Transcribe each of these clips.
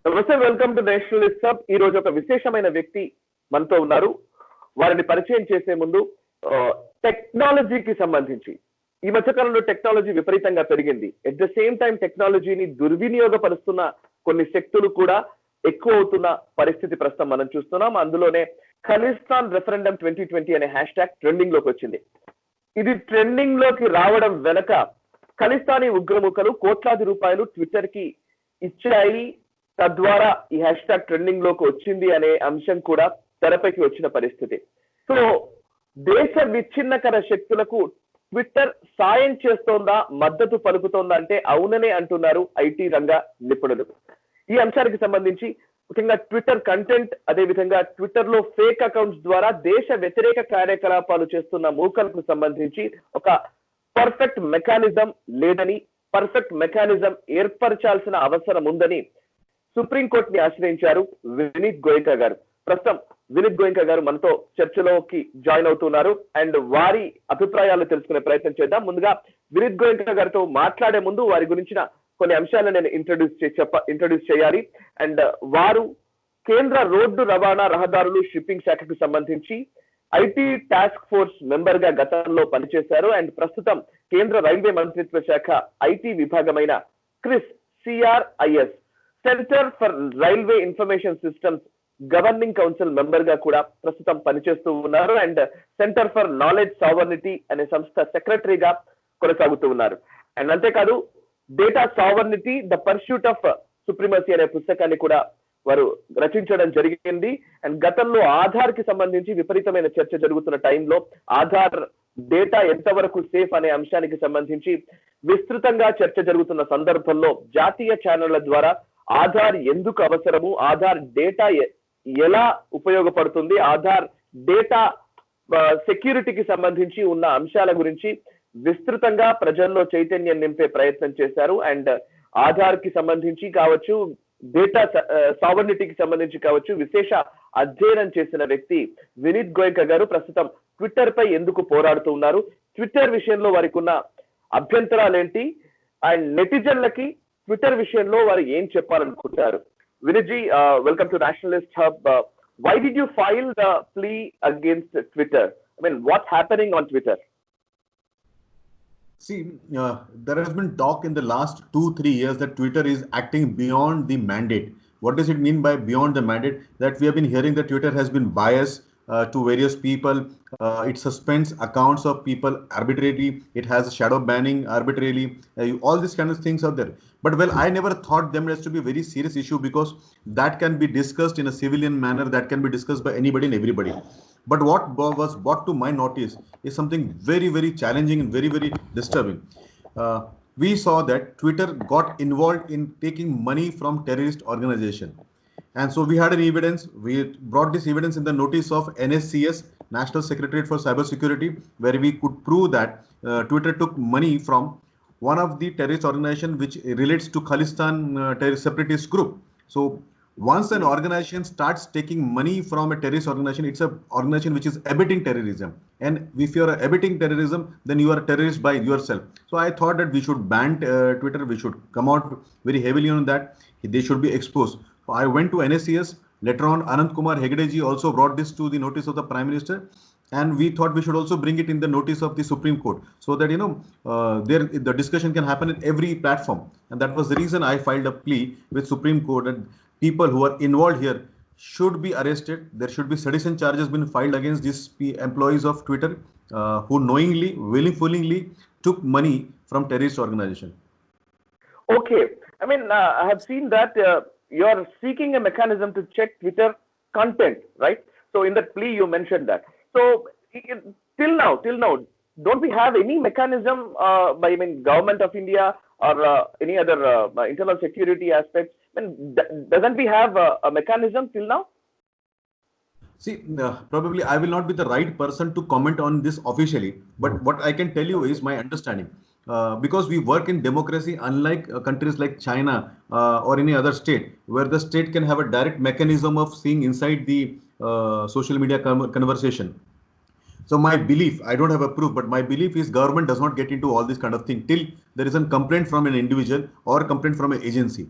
నమస్తే, welcome to nationalist hub. ఈ రోజు ఒక విశేషమైన వ్యక్తి మనతో ఉన్నారు. వారిని పరిచయం చేసే ముందు టెక్నాలజీకి సంబంధించి ఈ మధ్యకాలంలో టెక్నాలజీ విపరీతంగా పెరిగింది. ఎట్ ద సేమ్ టైం టెక్నాలజీని దుర్వినియోగపరుస్తున్న కొన్ని శక్తులు కూడా ఎక్కువ అవుతున్న పరిస్థితి ప్రస్తుతం మనం చూస్తున్నాం. అందులోనే ఖలిస్తాన్ రెఫరెండం 2020 అనే హ్యాష్ ట్యాగ్ ట్రెండింగ్ లోకి వచ్చింది. ఇది ట్రెండింగ్ లోకి రావడం వెనక ఖలిస్తానీ ఉగ్రముఖలు కోట్లాది రూపాయలు ట్విట్టర్ కి ఇచ్చాయి, తద్వారా ఈ హ్యాష్ ట్యాగ్ ట్రెండింగ్ లోకి వచ్చింది అనే అంశం కూడా తెరపైకి వచ్చిన పరిస్థితి. సో దేశ విచ్ఛిన్నకర శక్తులకు ట్విట్టర్ సాయం చేస్తోందా, మద్దతు పలుకుతోందా అంటే అవుననే అంటున్నారు ఐటీ రంగ నిపుణులు. ఈ అంశానికి సంబంధించి ముఖ్యంగా ట్విట్టర్ కంటెంట్, అదే విధంగా ట్విట్టర్ లో ఫేక్ అకౌంట్స్ ద్వారా దేశ వ్యతిరేక కార్యకలాపాలు చేస్తున్న మూకలకు సంబంధించి ఒక పర్ఫెక్ట్ మెకానిజం లేదని, పర్ఫెక్ట్ మెకానిజం ఏర్పరచాల్సిన అవసరం ఉందని సుప్రీంకోర్టుని ఆశ్రయించారు వినీత్ గోయంకా గారు. ప్రస్తుతం వినీత్ గోయంకా గారు మనతో చర్చలోకి జాయిన్ అవుతున్నారు అండ్ వారి అభిప్రాయాలు తెలుసుకునే ప్రయత్నం చేద్దాం. ముందుగా వినీత్ గోయంకా గారితో మాట్లాడే ముందు వారి గురించిన కొన్ని అంశాలను నేను ఇంట్రడ్యూస్ చేయాలి. అండ్ వారు కేంద్ర రోడ్డు రవాణా, రహదారులు, షిప్పింగ్ శాఖకు సంబంధించి ఐటీ టాస్క్ ఫోర్స్ మెంబర్ గా గతంలో పనిచేశారు. అండ్ ప్రస్తుతం కేంద్ర రైల్వే మంత్రిత్వ శాఖ IT విభాగమైన Chris CRIS centre for railway information systems governing council member గా కూడా ప్రస్తుతం పనిచేస్తూ ఉన్నారు. And centre for knowledge sovereignty అనే సంస్థ సెక్రటరీగా కొనసాగుతూ ఉన్నారు. అండ్ అంతేకాదు data sovereignty the pursuit of supremacy అనే పుస్తకాన్ని కూడా వారు రచించడం జరిగింది. అండ్ గతంలో ఆధార్ కి సంబంధించి విపరీతమైన చర్చ జరుగుతున్న టైంలో ఆధార్ డేటా ఎంతవరకు సేఫ్ అనే అంశానికి సంబంధించి విస్తృతంగా చర్చ జరుగుతున్న సందర్భంలో జాతీయ ఛానళ్ల ద్వారా ఆధార్ ఎందుకు అవసరము, ఆధార్ డేటా ఎలా ఉపయోగపడుతుంది, ఆధార్ డేటా సెక్యూరిటీకి సంబంధించి ఉన్న అంశాల గురించి విస్తృతంగా ప్రజల్లో చైతన్యం నింపే ప్రయత్నం చేశారు. అండ్ ఆధార్ కి సంబంధించి కావచ్చు, డేటా సావర్నిటీకి సంబంధించి కావచ్చు, విశేష అధ్యయనం చేసిన వ్యక్తి వినీత్ గోయంకా గారు ప్రస్తుతం ట్విట్టర్ పై ఎందుకు పోరాడుతూ ఉన్నారు, ట్విట్టర్ విషయంలో వారికి ఉన్న అభ్యంతరాలేంటి, అండ్ నెటిజన్లకి ట్విట్టర్ విషయంలో వారు ఏం చెప్పాలనుకుంటారు. Vineet ji, welcome to nationalist hub. Why did you file the plea against Twitter? I mean, what's happening on Twitter? See, there has been talk in the last 2-3 years that Twitter is acting beyond the mandate. What does it mean by beyond the mandate? That we have been hearing that Twitter has been biased to various people. It suspends accounts of people arbitrarily. It has shadow banning arbitrarily. All these kind of things are there. But well, I never thought them as to be a very serious issue, because that can be discussed in a civilian manner. That can be discussed by anybody and everybody. But what was brought to my notice is something very, very challenging and very, very disturbing. We saw that Twitter got involved in taking money from terrorist organization. And so we had an evidence. We brought this evidence in the notice of NSCS, National Secretariat for Cyber Security, where we could prove that Twitter took money from one of the terrorist organization which relates to Khalistan terrorist separatist group. So once an organization starts taking money from a terrorist organization, it's an organization which is abetting terrorism. And if you're abetting terrorism, then you are a terrorist by yourself. So I thought that we should ban Twitter. We should come out very heavily on that. They should be exposed. I went to NSCS. Later on, Anand Kumar Hegdeji also brought this to the notice of the Prime Minister. And we thought we should also bring it in the notice of the Supreme Court, so that the discussion can happen in every platform. And that was the reason I filed a plea with Supreme Court that people who are involved here should be arrested. There should be sedition charges been filed against these employees of Twitter who knowingly, willfully took money from terrorist organization. Okay, I mean, I have seen that you are seeking a mechanism to check Twitter content, right? So in that plea you mentioned that. So till now, don't we have any mechanism by government of India or any other internal security aspects? I mean, doesn't we have a mechanism till now? See, probably I will not be the right person to comment on this officially, but what I can tell you is my understanding. Because we work in democracy, unlike countries like China or any other state, where the state can have a direct mechanism of seeing inside the social media conversation. So my belief, I don't have a proof, but my belief is government does not get into all this kind of thing till there is a complaint from an individual or a complaint from an agency.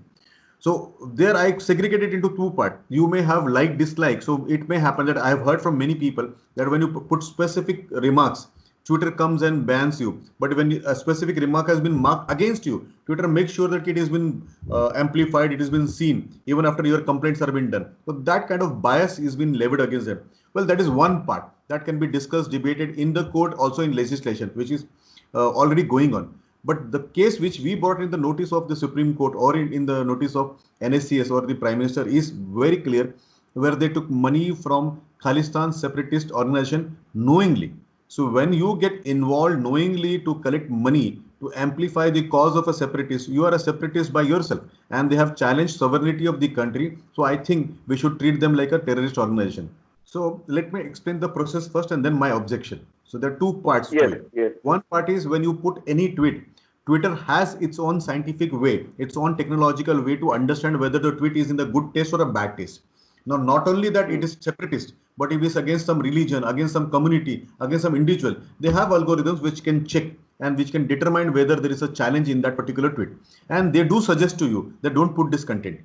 So there I segregate it into two parts. You may have like dislike. So it may happen that I have heard from many people that when you put specific remarks, Twitter comes and bans you. But when a specific remark has been marked against you, Twitter makes sure that it has been amplified, it has been seen even after your complaints are been done. So that kind of bias is been levied against them. Well, that is one part that can be discussed, debated in the court, also in legislation, which is already going on. But the case which we brought in the notice of the Supreme Court or in the notice of NSCS or the Prime Minister is very clear, where they took money from Khalistan separatist organization knowingly. So when you get involved knowingly to collect money to amplify the cause of a separatist, you are a separatist by yourself, and they have challenged sovereignty of the country. So I think we should treat them like a terrorist organization. So let me explain the process first and then my objection. So there are two parts to Yes, it. yes. One part is when you put any tweet, Twitter has its own scientific way, its own technological way to understand whether the tweet is in the good taste or a bad taste. Now, not only that Hmm. it is separatist, but if it's against some religion, against some community, against some individual, they have algorithms which can check and which can determine whether there is a challenge in that particular tweet. And they do suggest to you that don't put this content.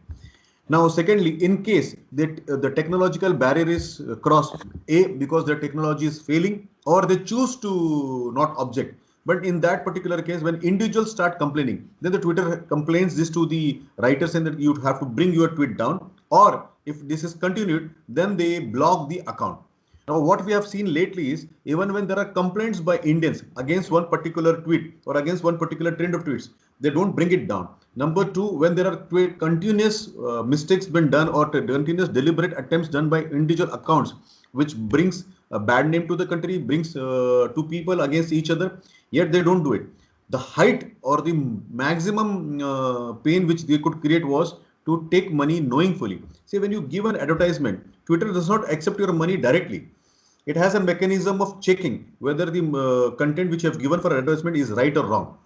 Now, secondly, in case that the technological barrier is crossed, A, because the technology is failing, or they choose to not object. But in that particular case, when individuals start complaining, then the Twitter complains this to the writers and that you have to bring your tweet down. Or if this is continued, then they block the account. Now, what we have seen lately is even when there are complaints by Indians against one particular tweet or against one particular trend of tweets, they don't bring it down. Number two, when there are continuous mistakes been done or continuous deliberate attempts done by individual accounts, which brings a bad name to the country, brings two people against each other, yet they don't do it. The height or the maximum pain which they could create was to take money knowingly. See, when you give an advertisement, Twitter does not accept your money directly. It has a mechanism of checking whether the content which you have given for advertisement is right or wrong.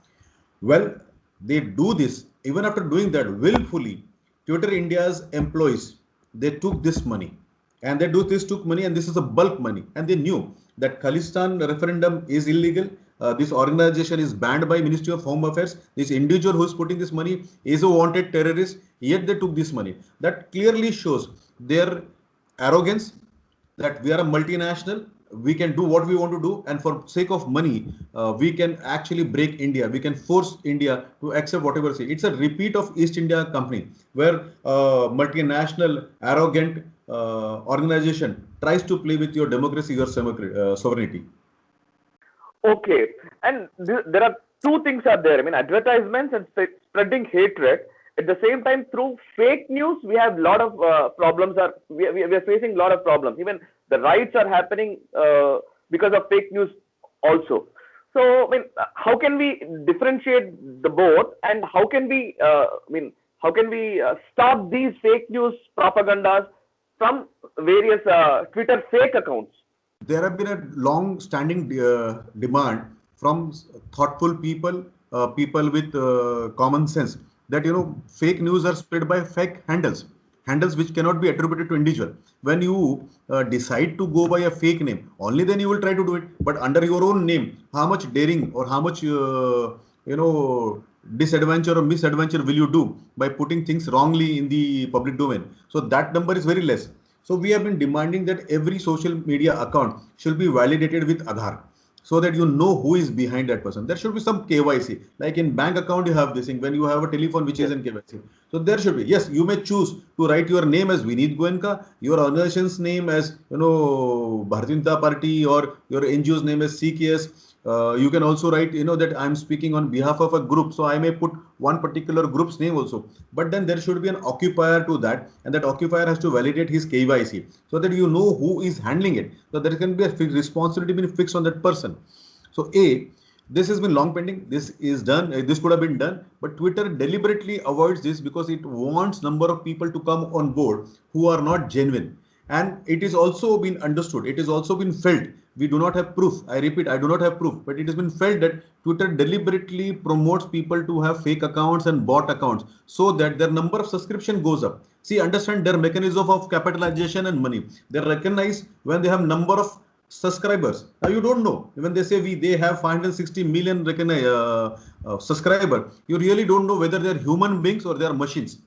Well, they do this. Even after doing that willfully, Twitter India's employees, they took this money. And they do this took money, and this is a bulk money. And they knew that Khalistan referendum is illegal. This organization is banned by Ministry of Home Affairs. This individual who is putting this money is a wanted terrorist. Yet they took this money. That clearly shows their arrogance, that we are a multinational, we can do what we want to do, and for sake of money we can actually break India, we can force India to accept whatever say. It's a repeat of East India Company, where multinational arrogant organization tries to play with your democracy, your sovereignty. Okay, and there are two things are there. I mean, advertisements and spreading hatred. At the same time, through fake news, we have a lot of problems. We are facing a lot of problems. Even the riots are happening because of fake news also. So, I mean, how can we differentiate the both, and how can we, how can we stop these fake news propagandas from various Twitter fake accounts? There have been a long standing demand from thoughtful people, people with common sense, that fake news are spread by fake handles which cannot be attributed to individual. When you decide to go by a fake name, only then you will try to do it. But under your own name, how much daring or how much disadventure or misadventure will you do by putting things wrongly in the public domain? So that number is very less. So we have been demanding that every social media account should be validated with Aadhaar, so that you know who is behind that person. There should be some KYC. Like in bank account, you have this thing. When you have a telephone which is Yes. in KYC, so there should be. Yes, you may choose to write your name as Vineet Goenka, your organization's name as Bharatiya Janata Party, or your NGO's name as CKS. You can also write, that I'm speaking on behalf of a group, so I may put one particular group's name also. But then there should be an occupier to that, and that occupier has to validate his KYC, so that you know who is handling it. So there can be a responsibility being fixed on that person. So this has been long pending. This is done. This could have been done, but Twitter deliberately avoids this because it wants number of people to come on board who are not genuine. And it is also been understood. It has also been felt. We do not have proof. I repeat, I do not have proof, but it has been felt that Twitter deliberately promotes people to have fake accounts and bot accounts so that their number of subscription goes up. See, understand their mechanism of capitalization and money. They recognize when they have number of subscribers. Now you don't know when they say they have 560 million subscriber. You really don't know whether they are human beings or they are machines.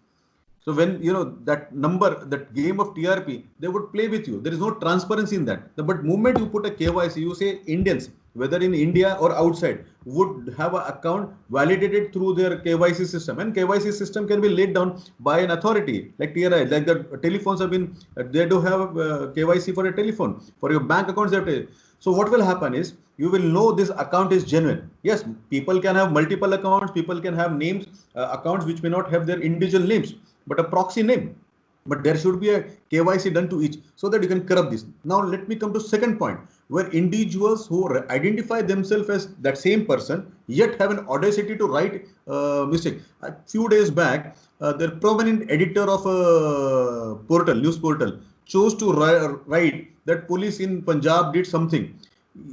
So when that number, that game of TRP, they would play with you. There is no transparency in that. But moment you put a KYC, you say Indians, whether in India or outside, would have an account validated through their KYC system, and KYC system can be laid down by an authority like TRI, like the telephones have been. They do have KYC for a telephone, for your bank accounts. So what will happen is you will know this account is genuine. Yes, people can have multiple accounts, people can have names, accounts which may not have their individual names, but a proxy name. But there should be a KYC done to each so that you can corrupt this. Now let me come to second point, where individuals who identify themselves as that same person yet have an audacity to write mistake. A few days back, the prominent editor of a portal, news portal, chose to write that police in Punjab did something.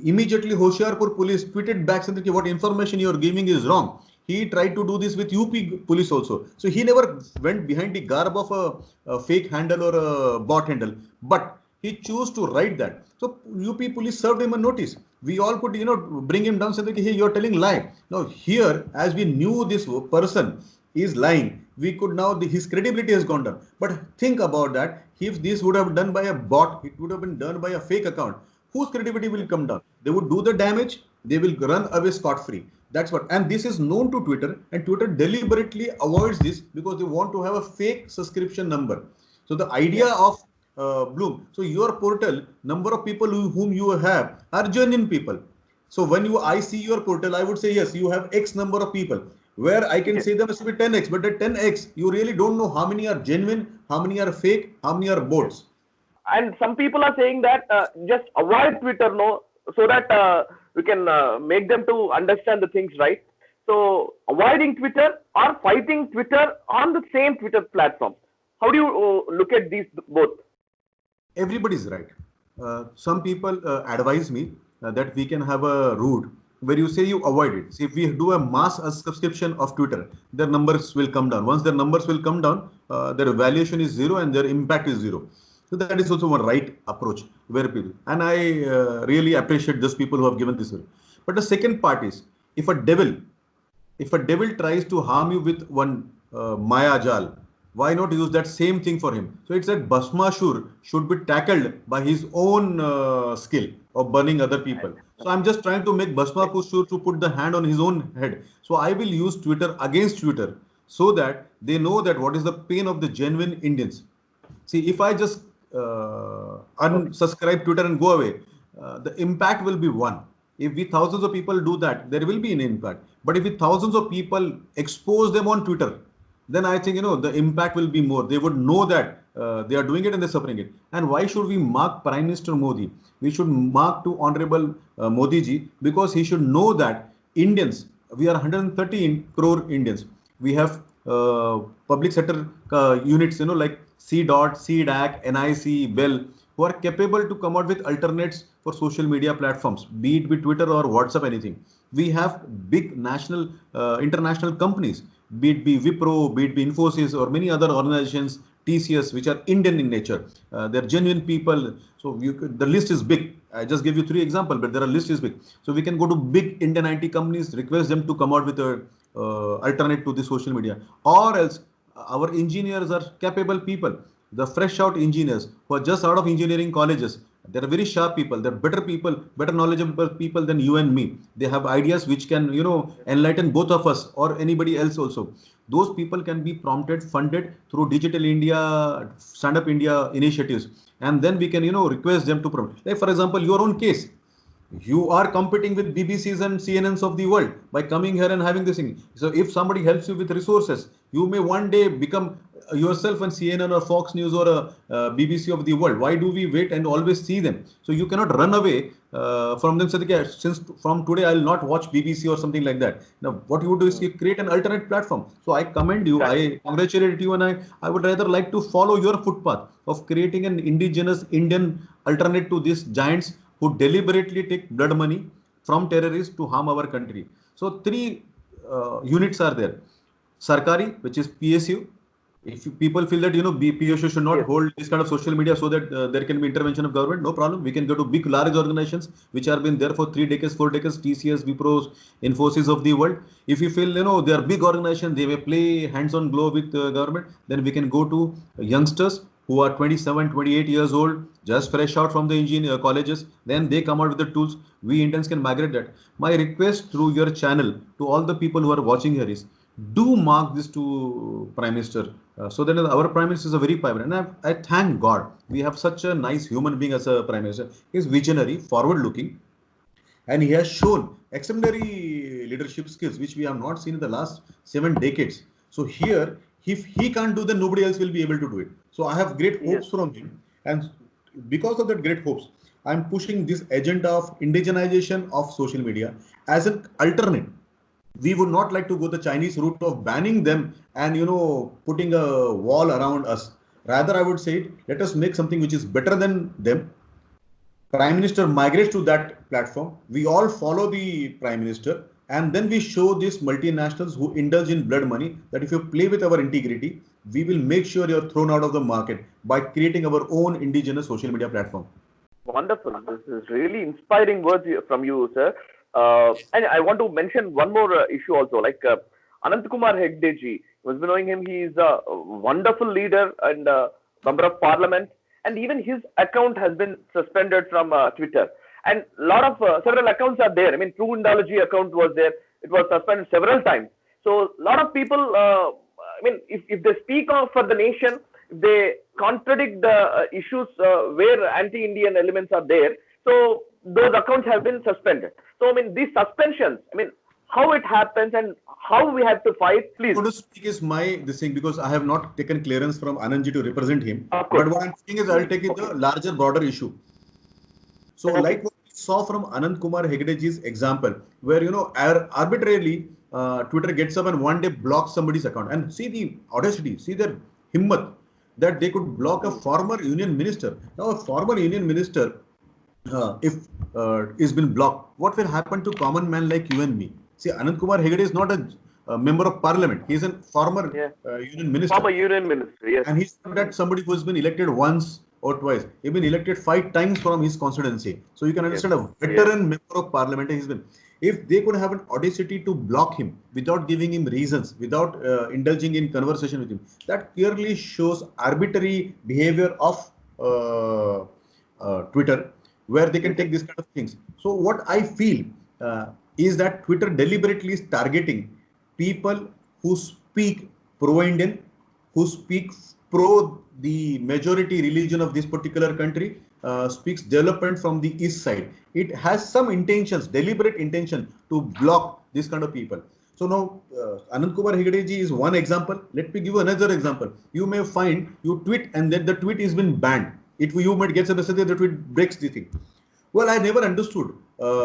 Immediately Hoshiarpur police tweeted back saying that what information you are giving is wrong. He tried to do this with UP police also. So he never went behind the garb of a fake handle or a bot handle, but he chose to write that. So UP police served him a notice. We all could, bring him down, say that, hey, you're telling lie. Now here, as we knew this person is lying, we could now, his credibility has gone down. But think about that. If this would have been done by a bot, it would have been done by a fake account. Whose credibility will come down? They would do the damage. They will run away scot-free. That's what, and this is known to Twitter, and Twitter deliberately avoids this because they want to have a fake subscription number. So the idea of Bloom, so your portal, number of people whom you have are genuine people. So when I see your portal, I would say, yes, you have X number of people, where I can say them as to be 10X, but at 10X, you really don't know how many are genuine, how many are fake, how many are bots. And some people are saying that just avoid Twitter, no, so that we can make them to understand the things right. So avoiding Twitter or fighting Twitter on the same Twitter platform. How do you look at these both? Everybody's right. Some people advise me that we can have a route where you say you avoid it. See, if we do a mass subscription of Twitter, their numbers will come down. Once their numbers will come down, their valuation is zero and their impact is zero. So that is also one right approach where people, and I really appreciate those people who have given this way. But the second part is, if a devil tries to harm you with one Maya Jal, why not use that same thing for him? So it's that Bhasmashur should be tackled by his own skill of burning other people. So I'm just trying to make Bhasmashur to put the hand on his own head. So I will use Twitter against Twitter so that they know that what is the pain of the genuine Indians. See, if I just unsubscribe Twitter and go away, the impact will be one. If we thousands of people do that, there will be an impact. But if we thousands of people expose them on Twitter, then I think the impact will be more. They would know that they are doing it and they're suffering it. And why should we mark Prime Minister Modi? We should mark to Honorable Modi ji, because he should know that Indians, we are 113 crore Indians. We have public sector units, like CDOT, CDAC, NIC, BEL, who are capable to come out with alternates for social media platforms, be it with Twitter or WhatsApp, anything. We have big national, international companies, be it be Wipro, be it be Infosys, or many other organizations, TCS, which are Indian in nature. They're genuine people. So the list is big. I just give you 3 examples, but their list is big. So we can go to big Indian IT companies, request them to come out with a alternate to the social media, or else our engineers are capable people. The fresh out engineers who are just out of engineering colleges, they're very sharp people. They're better people, better knowledgeable people than you and me. They have ideas which can, enlighten both of us or anybody else also. Those people can be prompted, funded through Digital India, Stand Up India initiatives. And then we can, request them to promote. Like, for example, your own case. You are competing with BBCs and CNNs of the world by coming here and having this thing. So if somebody helps you with resources, you may one day become yourself an CNN or Fox News or a BBC of the world. Why do we wait and always see them? So you cannot run away from them. Say, since from today I'll not watch BBC or something like that. Now what you do is you create an alternate platform. So I commend you, I congratulate you, and I would rather like to follow your footpath of creating an indigenous Indian alternate to these giants who deliberately take blood money from terrorists to harm our country. So 3 units are there. Sarkari, which is PSU, If people feel that PSO should not Yes. hold this kind of social media so that there can be intervention of government, no problem. We can go to big, large organizations which have been there for 3 decades, 4 decades, TCS, Wipro, Infosys of the world. If you feel they are big organizations, they may play hands-on glow with government, then we can go to youngsters who are 27, 28 years old, just fresh out from the engineer colleges. Then they come out with the tools. We Indians can migrate that. My request through your channel to all the people who are watching here is, do mark this to Prime Minister, so that our Prime Minister is a very private. And I thank God we have such a nice human being as a Prime Minister. He's visionary, forward looking, and he has shown extraordinary leadership skills which we have not seen in the last 7 decades. So here, if he can't do, then nobody else will be able to do it. So I have great Yes. hopes from him, and because of that great hopes, I'm pushing this agenda of indigenization of social media as an alternate. We would not like to go the Chinese route of banning them and putting a wall around us. Rather, I would say, let us make something which is better than them. Prime Minister migrates to that platform. We all follow the Prime Minister, and then we show these multinationals who indulge in blood money that if you play with our integrity, we will make sure you're thrown out of the market by creating our own indigenous social media platform. Wonderful. This is really inspiring words from you, sir. And I want to mention one more issue also. Like Anant Kumar Hegde ji, you must be knowing him. He is a wonderful leader and member of parliament. And even his account has been suspended from Twitter. And a lot of several accounts are there. I mean, True Indology account was there. It was suspended several times. So a lot of people, I mean, if they speak of for the nation, they contradict the issues where anti-Indian elements are there. So those accounts have been suspended. So I mean, these suspensions, I mean, how it happens and how we have to fight, please. What to speak is this thing, because I have not taken clearance from Anandji to represent him. Of course. But what I'm saying is I'll take it the larger, broader issue. So like what we saw from Anant Kumar Hegdeji's example, where arbitrarily Twitter gets up and one day blocks somebody's account, and see the audacity, see their himmat, that they could block a former union minister. Now a former union minister, if is been blocked, what will happen to common man like you and me? See, Anant Kumar Hegde is not a member of parliament. He is a former union minister. Former union minister, yes. And he's not that somebody who has been elected once or twice. He's been elected 5 times from his constituency. So you can understand a veteran member of parliament he's been. If they could have an audacity to block him without giving him reasons, without indulging in conversation with him, that clearly shows arbitrary behavior of Twitter, where they can take these kind of things. So what I feel is that Twitter deliberately is targeting people who speak pro-Indian, who speak pro the majority religion of this particular country, speaks development from the east side. It has some intentions, deliberate intention to block this kind of people. So now Anant Kumar Hegde ji is one example. Let me give you another example. You may find you tweet and then the tweet has been banned. You might get a message that the tweet breaks the thing. Well, I never understood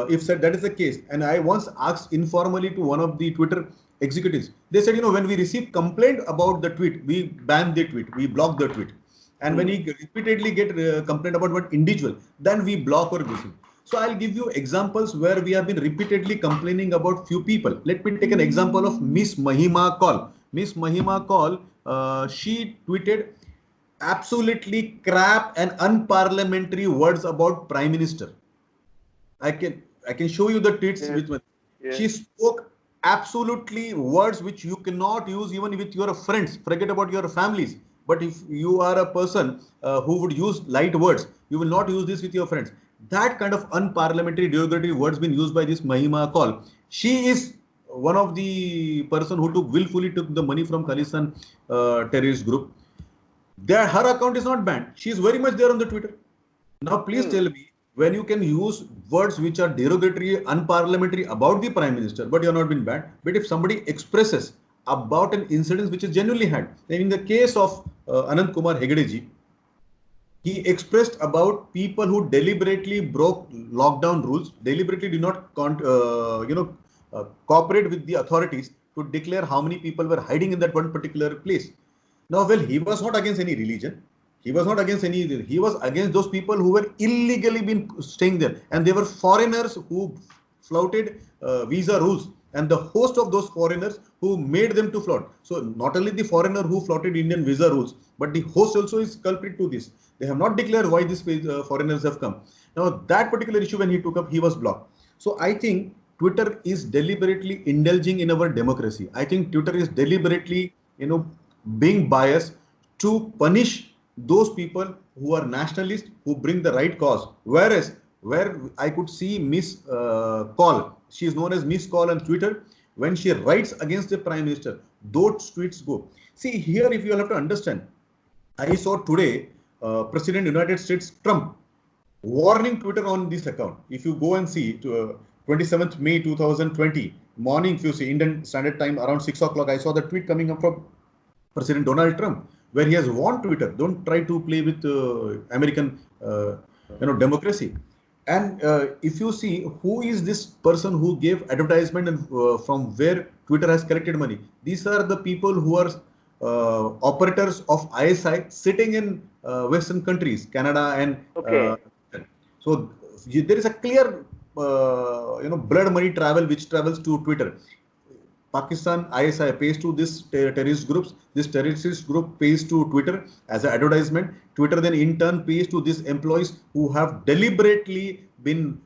if that is the case. And I once asked informally to one of the Twitter executives. They said, when we receive complaint about the tweet, we ban the tweet, we block the tweet. And when we repeatedly get complaint about one individual, then we block or listen. So I'll give you examples where we have been repeatedly complaining about few people. Let me take an example of Miss Mahima Kaul. Miss Mahima Kaul, she tweeted absolutely crap and unparliamentary words about Prime Minister. I can show you the tweets with she spoke absolutely words which you cannot use even with your friends. Forget about your families. But if you are a person who would use light words, you will not use this with your friends. That kind of unparliamentary, derogatory words been used by this Mahima Kaul. She is one of the person who willfully took the money from Khalistan terrorist group. Her account is not banned. She is very much there on the Twitter. Now, please tell me, when you can use words which are derogatory, unparliamentary about the Prime Minister, but you are not been banned. But if somebody expresses about an incident which is genuinely had, then in the case of Anant Kumar Hegde ji, he expressed about people who deliberately broke lockdown rules, deliberately did not cooperate with the authorities to declare how many people were hiding in that one particular place. Now, well, he was not against any religion. He was not against any. He was against those people who were illegally been staying there, and they were foreigners who flouted visa rules. and the host of those foreigners who made them to flout. So not only the foreigner who flouted Indian visa rules, but the host also is culprit to this. They have not declared why these foreigners have come. Now that particular issue when he took up, he was blocked. So I think Twitter is deliberately indulging in our democracy. I think Twitter is deliberately, being biased to punish those people who are nationalists, who bring the right cause. Whereas, where I could see Miss Call, she is known as Miss Call on Twitter, when she writes against the Prime Minister, those tweets go. See, here, if you have to understand, I saw today President United States Trump warning Twitter on this account. If you go and see to 27th May 2020 morning, if you see Indian Standard Time around 6 o'clock, I saw the tweet coming up from President Donald Trump, where he has warned Twitter, don't try to play with American, democracy. And if you see who is this person who gave advertisement and from where Twitter has collected money, these are the people who are operators of ISI sitting in Western countries, Canada and Okay. so there is a clear, blood money travel which travels to Twitter. Pakistan ISI pays to this terrorist groups. This terrorist group pays to Twitter as an advertisement. Twitter then in turn pays to these employees who have deliberately been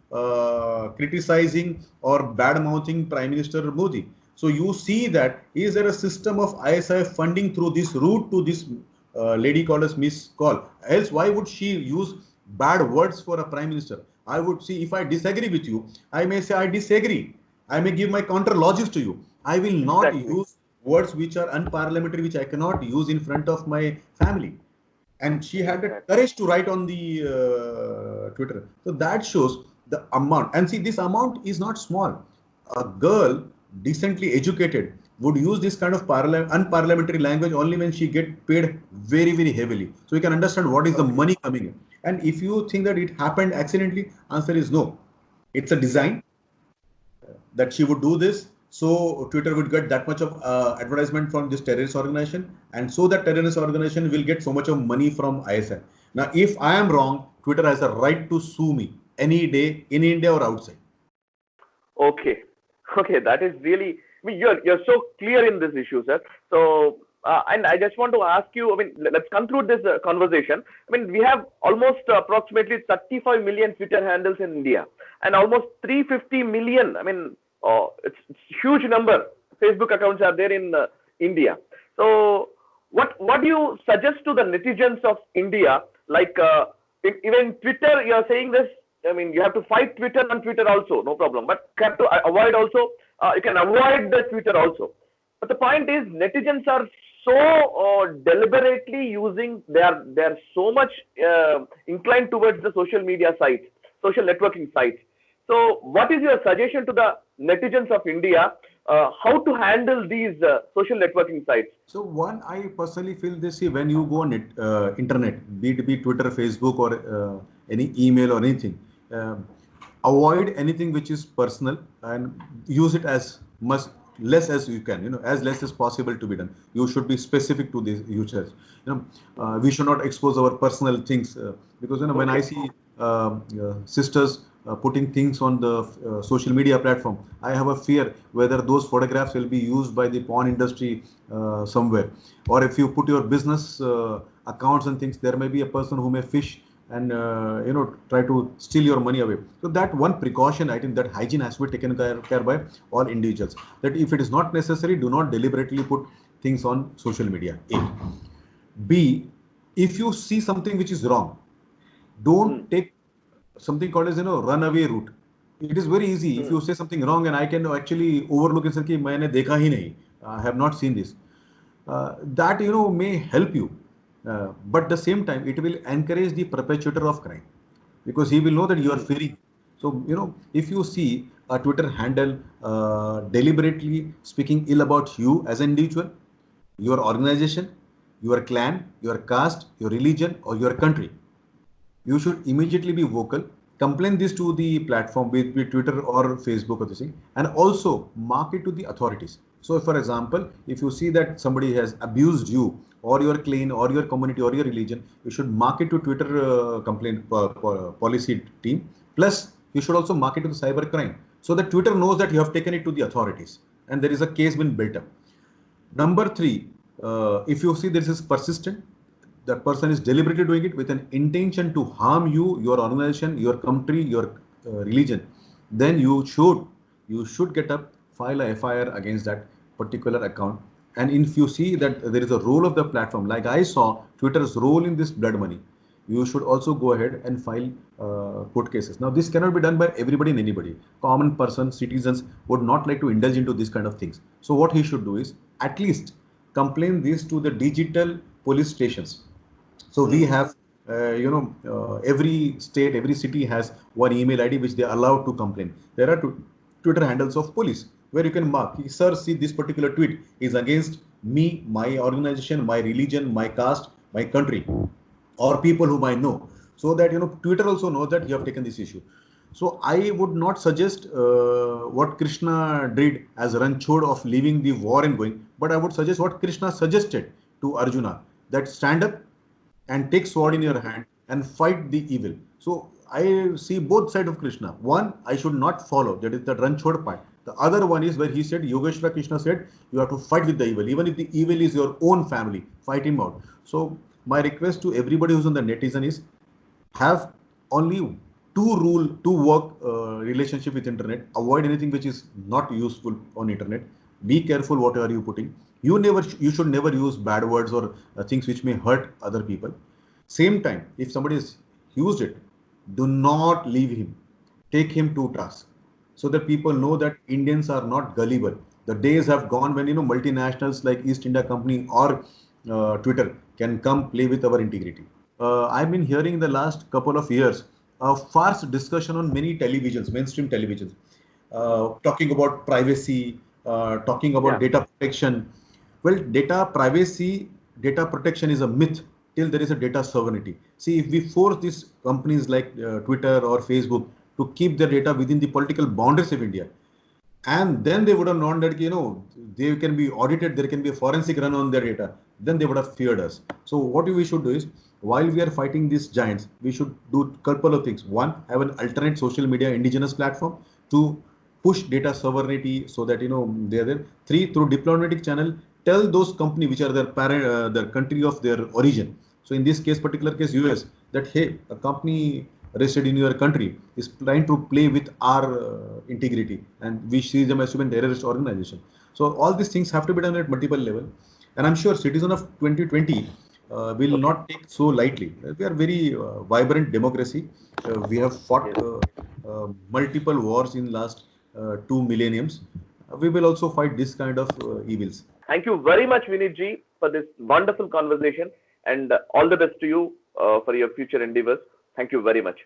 criticizing or bad mouthing Prime Minister Modi. So you see that is there a system of ISI funding through this route to this lady called as Miss Call? Else, why would she use bad words for a Prime Minister? I would see if I disagree with you, I may say I disagree. I may give my counter logics to you. I will not Exactly. use words which are unparliamentary, which I cannot use in front of my family. And she had the Exactly. courage to write on the Twitter. So that shows the amount. And see, this amount is not small. A girl decently educated would use this kind of unparliamentary language only when she get paid very, very heavily. So you can understand what is the Okay. money coming in. And if you think that it happened accidentally, answer is no. It's a design that she would do this so Twitter would get that much of advertisement from this terrorist organization, and so that terrorist organization will get so much of money from ISI. Now if I am wrong, Twitter has a right to sue me any day in India or outside. Okay. Okay. That is really. I mean, you're so clear in this issue, sir. So, and I just want to ask you. I mean, let's conclude this conversation. I mean, we have almost approximately 35 million Twitter handles in India, and almost 350 million. I mean, it's huge number. Facebook accounts are there in India. So, what do you suggest to the netizens of India? Like, even Twitter, you are saying this. I mean, you have to fight Twitter on Twitter also, no problem. But you have to avoid also. You can avoid the Twitter also. But the point is, netizens are so deliberately using. They are so much inclined towards the social media sites, social networking sites. So, what is your suggestion to the netizens of India? How to handle these social networking sites? So one, I personally feel this, see, when you go on internet, be Twitter, Facebook, or any email or anything, avoid anything which is personal and use it as much less as you can, as less as possible to be done. You should be specific to these users. We should not expose our personal things because when I Okay. see sisters putting things on the social media platform, I have a fear whether those photographs will be used by the porn industry somewhere, or if you put your business accounts and things, there may be a person who may fish and try to steal your money away. So that one precaution, I think that hygiene has to be taken care by all individuals. That if it is not necessary, do not deliberately put things on social media. A. B. If you see something which is wrong, Hmm. don't take something called as runaway route. It is very easy if Hmm. you say something wrong and I can actually overlook and say कि मैंने देखा ही नहीं, I have not seen this. That may help you, but at the same time it will encourage the perpetrator of crime because he will know that you are Hmm. fearing. So if you see a Twitter handle deliberately speaking ill about you as an individual, your organization, your clan, your caste, your religion, or your country, you should immediately be vocal, complain this to the platform, be it Twitter or Facebook or this thing, and also mark it to the authorities. So, for example, if you see that somebody has abused you or your clan or your community or your religion, you should mark it to Twitter complaint policy team. Plus, you should also mark it to the cyber crime. so that Twitter knows that you have taken it to the authorities and there is a case been built up. Number three, if you see this is persistent, that person is deliberately doing it with an intention to harm you, your organization, your country, your religion, then you should get up, file a FIR against that particular account. And if you see that there is a role of the platform, like I saw Twitter's role in this blood money, you should also go ahead and file court cases. Now, this cannot be done by everybody and anybody. Common person, citizens would not like to indulge into these kind of things. So what he should do is at least complain this to the digital police stations. So we have, every state, every city has one email ID which they are allowed to complain. There are Twitter handles of police where you can mark, sir, see this particular tweet is against me, my organization, my religion, my caste, my country, or people whom I know, so that Twitter also knows that you have taken this issue. So I would not suggest what Krishna did as Ranchod of leaving the war and going, but I would suggest what Krishna suggested to Arjuna, that stand up and take sword in your hand and fight the evil. So I see both sides of Krishna. One, I should not follow, that is the Ranchod part. The other one is where he said, Yogeshwara Krishna said, you have to fight with the evil. Even if the evil is your own family, fight him out. So my request to everybody who's on the netizen is have only two work relationship with internet. Avoid anything which is not useful on internet. Be careful whatever you putting. You should never use bad words or things which may hurt other people. Same time, if somebody has used it, do not leave him. Take him to task so that people know that Indians are not gullible. The days have gone when multinationals like East India Company or Twitter can come play with our integrity. I've been hearing in the last couple of years a farce discussion on many televisions, mainstream televisions, talking about privacy, talking about Yeah. data protection. Well, data privacy, data protection is a myth till there is a data sovereignty. See, if we force these companies like Twitter or Facebook to keep their data within the political boundaries of India, and then they would have known that they can be audited, there can be a forensic run on their data, then they would have feared us. So what we should do is, while we are fighting these giants, we should do couple of things. One, have an alternate social media indigenous platform to push data sovereignty, so that they are there. Three, through diplomatic channel, tell those company which are their parent, their country of their origin. So in this case, particular case US, that hey, a company registered in your country is trying to play with our integrity, and we see them as a terrorist organization. So all these things have to be done at multiple level, and I'm sure citizen of 2020 will Okay. not take so lightly. We are very vibrant democracy. We have fought Yes. multiple wars in last two millenniums. We will also fight this kind of evils. Thank you very much, Vinit ji, for this wonderful conversation, and all the best to you for your future endeavors. Thank you very much.